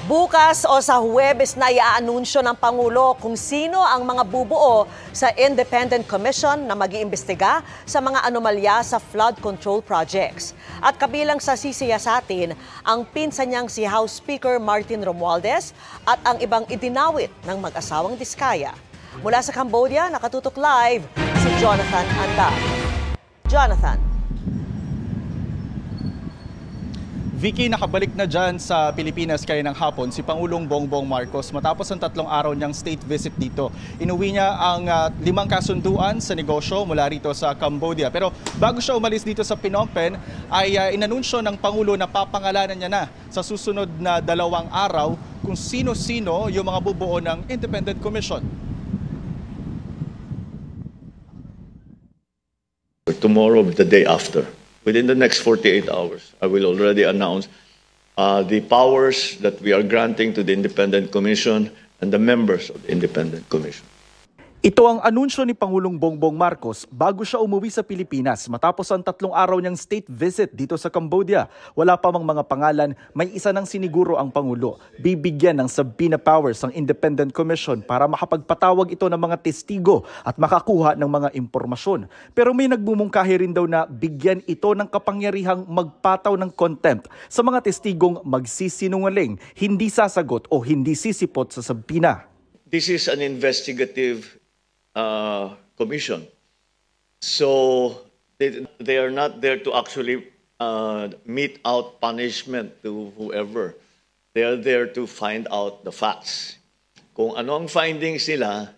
Bukas o sa Huwebes na iaanunsyo ng Pangulo kung sino ang mga bubuo sa Independent Commission na mag-iimbestiga sa mga anomalya sa flood control projects. At kabilang sa sisiyasatin ang pinsan niyang si House Speaker Martin Romualdez at ang ibang idinawit ng mag-asawang Diskaya. Mula sa Cambodia, nakatutok live si Jonathan Anda. Jonathan. Vicky, nakabalik na dyan sa Pilipinas kaninang hapon si Pangulong Bongbong Marcos matapos ang 3 araw niyang state visit dito. Inuwi niya ang 5 kasunduan sa negosyo mula rito sa Cambodia. Pero bago siya umalis dito sa Phnom Penh ay inanunsyo ng Pangulo na papangalanan niya na sa susunod na 2 araw kung sino-sino yung mga bubuo ng Independent Commission. Tomorrow, the day after. Within the next 48 hours, I will already announce the powers that we are granting to the Independent Commission and the members of the Independent Commission. Ito ang anunsyo ni Pangulong Bongbong Marcos bago siya umuwi sa Pilipinas matapos ang 3 araw niyang state visit dito sa Cambodia. Wala pa mang mga pangalan, may isa nang siniguro ang Pangulo. Bibigyan ng subpoena powers ang Independent Commission para makapagpatawag ito ng mga testigo at makakuha ng mga impormasyon. Pero may nagbumungkahi rin daw na bigyan ito ng kapangyarihang magpataw ng contempt sa mga testigong magsisinungaling, hindi sasagot o hindi sisipot sa subpoena. This is an investigative commission. So they are not there to actually mete out punishment to whoever. They are there to find out the facts. Kung ano ang findings nila,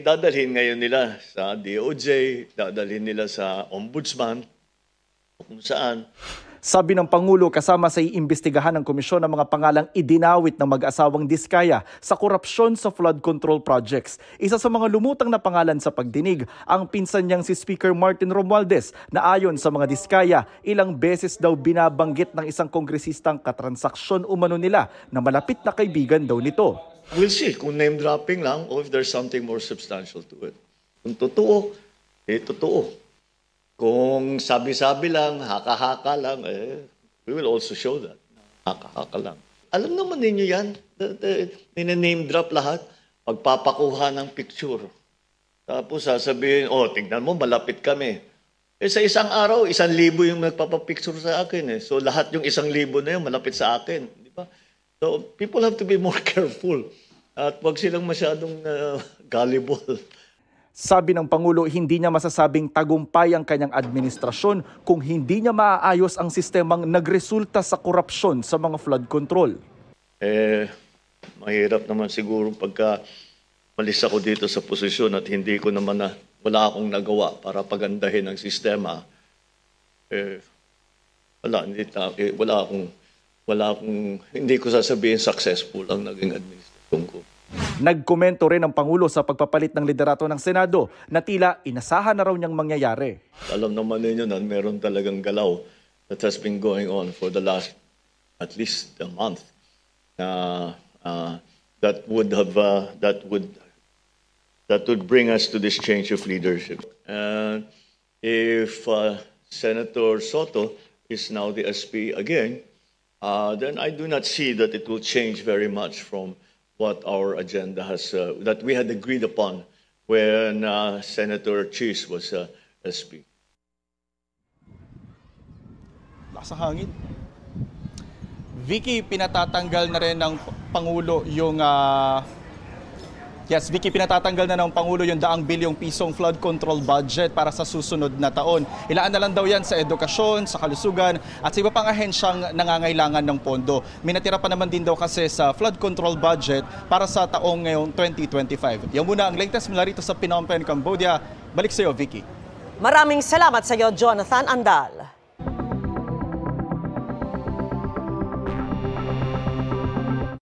dadalhin ngayon nila sa DOJ, dadalhin nila sa Ombudsman, kung saan. Sabi ng Pangulo kasama sa iimbestigahan ng komisyon ng mga pangalang idinawit ng mag-asawang Diskaya sa korupsyon sa flood control projects. Isa sa mga lumutang na pangalan sa pagdinig ang pinsan niyang si Speaker Martin Romualdez na ayon sa mga Diskaya, ilang beses daw binabanggit ng isang kongresistang katransaksyon umano nila na malapit na kaibigan daw nito. We'll see kung name dropping lang or if there's something more substantial to it. Kung totoo, totoo. Kung sabi-sabi lang, haka-haka lang, we will also show that. Haka-haka lang. Alam naman ninyo yan. Name drop lahat. Pagpapakuha ng picture. Tapos sasabihin, tingnan mo, malapit kami. Sa isang araw, 1,000 yung nagpapapicture sa akin. So lahat yung 1,000 na yun, malapit sa akin. Di ba? So people have to be more careful. At wag silang masyadong gullible. Sabi ng Pangulo, hindi niya masasabing tagumpay ang kanyang administrasyon kung hindi niya maaayos ang sistemang nagresulta sa korupsyon sa mga flood control. Mahirap naman siguro pagka malis ako dito sa posisyon at hindi ko naman wala akong nagawa para pagandahin ang sistema. Hindi ko sasabihin successful ang naging administrasyon ko. Nagkomento rin ang Pangulo sa pagpapalit ng liderato ng Senado na tila inasahan na raw niyang mangyayari. Alam naman ninyo na meron talagang galaw that has been going on for the last at least a month that would bring us to this change of leadership. If Senator Soto is now the SP again, then I do not see that it will change very much from what our agenda has, that we had agreed upon when Senator Cheese was SP. Lasang hangin. Vicky, pinatatanggal na rin ng Pangulo yung pinatatanggal na ng Pangulo yung 200 bilyong pisong flood control budget para sa susunod na taon. Ilaan na lang daw yan sa edukasyon, sa kalusugan at sa iba pang ahensyang nangangailangan ng pondo. Minatira pa naman din daw kasi sa flood control budget para sa taong ngayong 2025. Yan muna ang latest mula rito sa Phnom Penh, Cambodia. Balik sa iyo, Vicky. Maraming salamat sa iyo, Jonathan Andal.